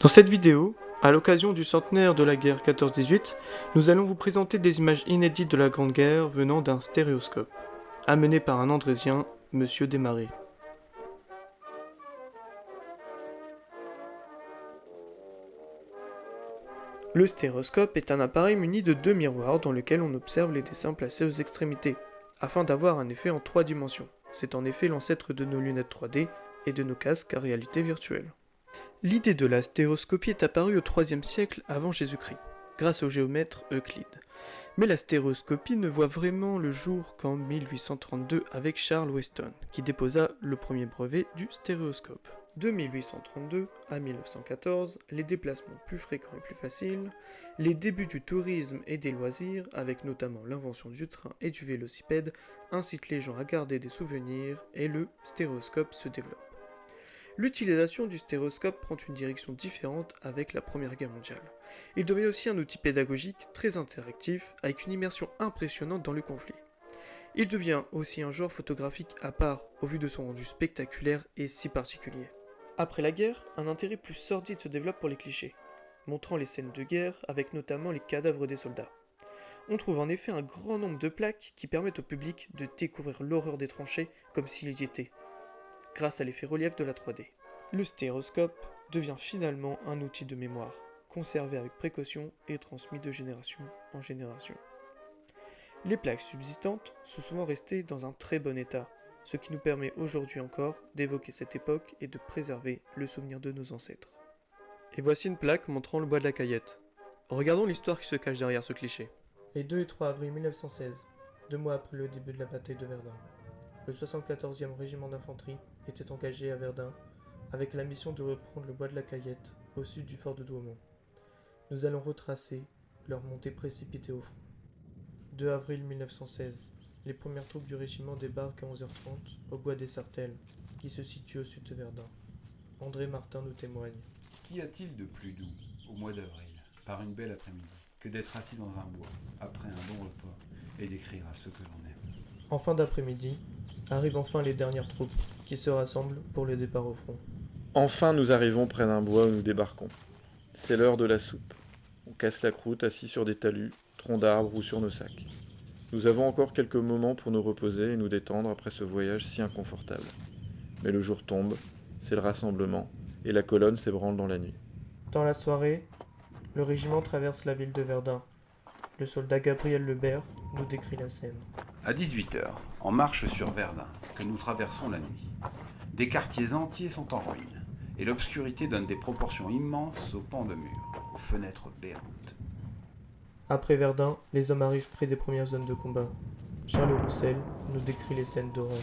Dans cette vidéo, à l'occasion du centenaire de la guerre 14-18, nous allons vous présenter des images inédites de la Grande Guerre venant d'un stéréoscope, amené par un Andrésien, Monsieur Desmarets. Le stéréoscope est un appareil muni de deux miroirs dans lequel on observe les dessins placés aux extrémités, afin d'avoir un effet en 3 dimensions. C'est en effet l'ancêtre de nos lunettes 3D et de nos casques à réalité virtuelle. L'idée de la stéréoscopie est apparue au IIIe siècle avant Jésus-Christ, grâce au géomètre Euclide. Mais la stéréoscopie ne voit vraiment le jour qu'en 1832 avec Charles Weston, qui déposa le premier brevet du stéréoscope. De 1832 à 1914, les déplacements plus fréquents et plus faciles, les débuts du tourisme et des loisirs, avec notamment l'invention du train et du vélocipède, incitent les gens à garder des souvenirs et le stéréoscope se développe. L'utilisation du stéréoscope prend une direction différente avec la Première Guerre mondiale. Il devient aussi un outil pédagogique très interactif, avec une immersion impressionnante dans le conflit. Il devient aussi un genre photographique à part, au vu de son rendu spectaculaire et si particulier. Après la guerre, un intérêt plus sordide se développe pour les clichés, montrant les scènes de guerre avec notamment les cadavres des soldats. On trouve en effet un grand nombre de plaques qui permettent au public de découvrir l'horreur des tranchées comme s'ils y étaient, grâce à l'effet relief de la 3D. Le stéréoscope devient finalement un outil de mémoire, conservé avec précaution et transmis de génération en génération. Les plaques subsistantes sont souvent restées dans un très bon état, ce qui nous permet aujourd'hui encore d'évoquer cette époque et de préserver le souvenir de nos ancêtres. Et voici une plaque montrant le bois de la Cayette. Regardons l'histoire qui se cache derrière ce cliché. Les 2 et 3 avril 1916, 2 mois après le début de la bataille de Verdun, le 74e régiment d'infanterie était engagé à Verdun avec la mission de reprendre le bois de la Cayette au sud du fort de Douaumont. Nous allons retracer leur montée précipitée au front. 2 avril 1916, les premières troupes du régiment débarquent à 11h30 au bois des Sartelles, qui se situe au sud de Verdun. André Martin nous témoigne. Qu'y a-t-il de plus doux, au mois d'avril, par une belle après-midi, que d'être assis dans un bois, après un bon repas, et d'écrire à ceux que l'on aime. En fin d'après-midi, arrivent enfin les dernières troupes, qui se rassemblent pour le départ au front. Enfin, nous arrivons près d'un bois où nous débarquons. C'est l'heure de la soupe. On casse la croûte assis sur des talus, troncs d'arbres ou sur nos sacs. Nous avons encore quelques moments pour nous reposer et nous détendre après ce voyage si inconfortable. Mais le jour tombe, c'est le rassemblement, et la colonne s'ébranle dans la nuit. Dans la soirée, le régiment traverse la ville de Verdun. Le soldat Gabriel Lebert nous décrit la scène. À 18h, en marche sur Verdun, que nous traversons la nuit. Des quartiers entiers sont en ruine, et l'obscurité donne des proportions immenses aux pans de murs, aux fenêtres béantes. Après Verdun, les hommes arrivent près des premières zones de combat. Charles Roussel nous décrit les scènes d'horreur.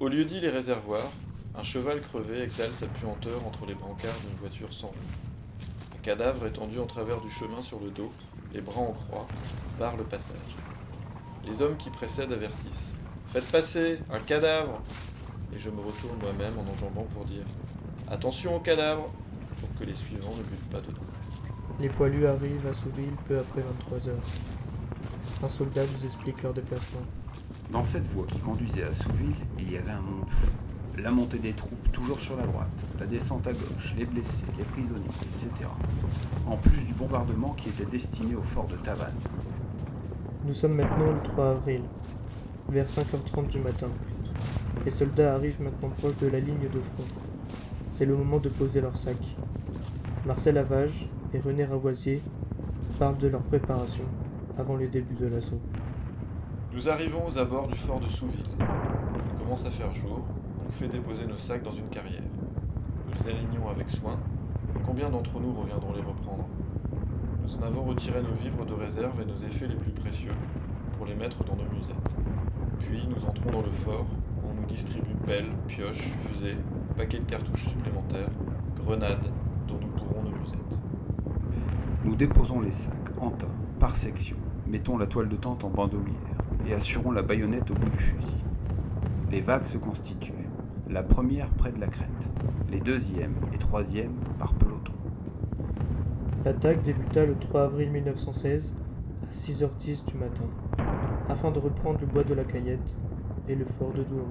Au lieu dit les réservoirs, un cheval crevé étale sa puanteur entre les brancards d'une voiture sans roue. Un cadavre étendu en travers du chemin sur le dos, les bras en croix, barre le passage. Les hommes qui précèdent avertissent. « Faites passer, un cadavre !» Et je me retourne moi-même en enjambant pour dire « Attention au cadavre !» pour que les suivants ne butent pas dedans. Les poilus arrivent à Souville peu après 23h. Un soldat nous explique leur déplacement. Dans cette voie qui conduisait à Souville, il y avait un monde fou. La montée des troupes toujours sur la droite, la descente à gauche, les blessés, les prisonniers, etc. En plus du bombardement qui était destiné au fort de Tavannes. Nous sommes maintenant le 3 avril, vers 5h30 du matin. Les soldats arrivent maintenant proche de la ligne de front. C'est le moment de poser leurs sacs. Marcel Havage et René Ravoisier parlent de leur préparation avant le début de l'assaut. Nous arrivons aux abords du fort de Souville. Il commence à faire jour, on nous fait déposer nos sacs dans une carrière. Nous les alignons avec soin, et combien d'entre nous reviendront les reprendre ? Nous en avons retiré nos vivres de réserve et nos effets les plus précieux, pour les mettre dans nos musettes. Puis nous entrons dans le fort, où on nous distribue pelles, pioches, fusées, paquets de cartouches supplémentaires, grenades, dont nous pourrons nos musettes. Nous déposons les sacs en tas, par section, mettons la toile de tente en bandoulière et assurons la baïonnette au bout du fusil. Les vagues se constituent, la première près de la crête, les deuxièmes et troisièmes par peloton. L'attaque débuta le 3 avril 1916 à 6h10 du matin, afin de reprendre le bois de la Cayette et le fort de Douaumont.